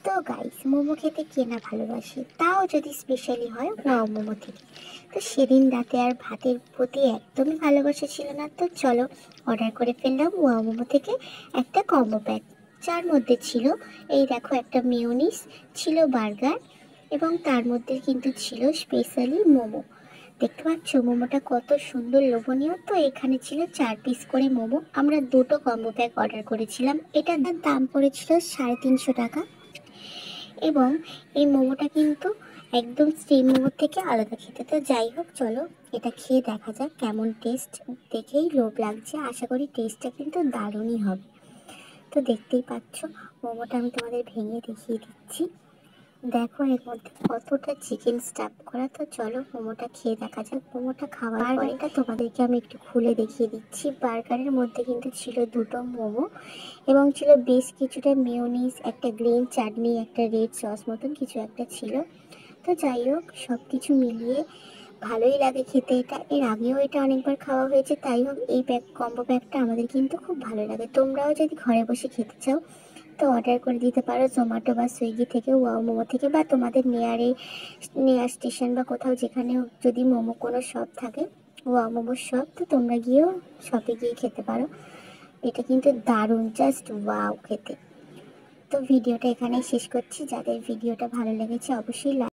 তো গাইস, মোমো খেতে কে না ভালোবাসে, তাও যদি স্পেশালি হয় ওয়াও মোমো থেকে। তো সেদিন রাতে আর ভাতের প্রতি একদমই ভালোবাসা ছিল না, তো চলো অর্ডার করে ফেললাম ওয়াও মোমো থেকে একটা কম্বো প্যাক, যার মধ্যে ছিল এই দেখো একটা মিউনিস, ছিল বার্গার, এবং তার মধ্যে কিন্তু ছিল স্পেশালি মোমো। দেখতে পাচ্ছ মোমোটা কত সুন্দর লোভনীয়। তো এখানে ছিল 4 পিস করে মোমো। আমরা দুটো কম্বো প্যাক অর্ডার করেছিলাম, এটার দাম পড়েছিল 350 টাকা। এবং এই মোমোটা কিন্তু একদম স্টিম মোমোর থেকে আলাদা খেতে। তো যাই হোক, চলো এটা খেয়ে দেখা যাক কেমন টেস্ট। দেখেই লোভ লাগছে, আশা করি টেস্টটা কিন্তু দারুণই হবে। তো দেখতেই পাচ্ছ মোমোটা আমি তোমাদের ভেঙে দেখিয়ে দিচ্ছি। দেখো এর মধ্যে কতটা চিকেন স্টাফ করা। তো চলো মোমোটা খেয়ে দেখা যাক। মোমোটা খাওয়ার পরে তোমাদেরকে আমি একটু খুলে দেখিয়ে দিচ্ছি। বার্গারের মধ্যে কিন্তু ছিল দুটো মোমো, এবং ছিল বেশ কিছুটা মিউনিস, একটা গ্রিন চাটনি, একটা রেড সস মতন কিছু একটা ছিল। তো যাই হোক, সব কিছু মিলিয়ে ভালোই লাগে খেতে। এটা এর আগেও এটা অনেকবার খাওয়া হয়েছে, তাই হোক এই কম্বো প্যাকটা আমাদের কিন্তু খুব ভালো লাগে। তোমরাও যদি ঘরে বসে খেতে চাও তো অর্ডার করে দিতে পারো জোম্যাটো বা সুইগি থেকে, ওয়াও মোমো থেকে, বা তোমাদের নেয়ার স্টেশন বা কোথাও যেখানে যদি মোমো কোনো শপ থাকে, ওয়াও মোমোর শপ, তো তোমরা গিয়েও শপে গিয়ে খেতে পারো। এটা কিন্তু দারুণ, জাস্ট ওয়াও খেতে। তো ভিডিওটা এখানেই শেষ করছি। যাদের ভিডিওটা ভালো লেগেছে অবশ্যই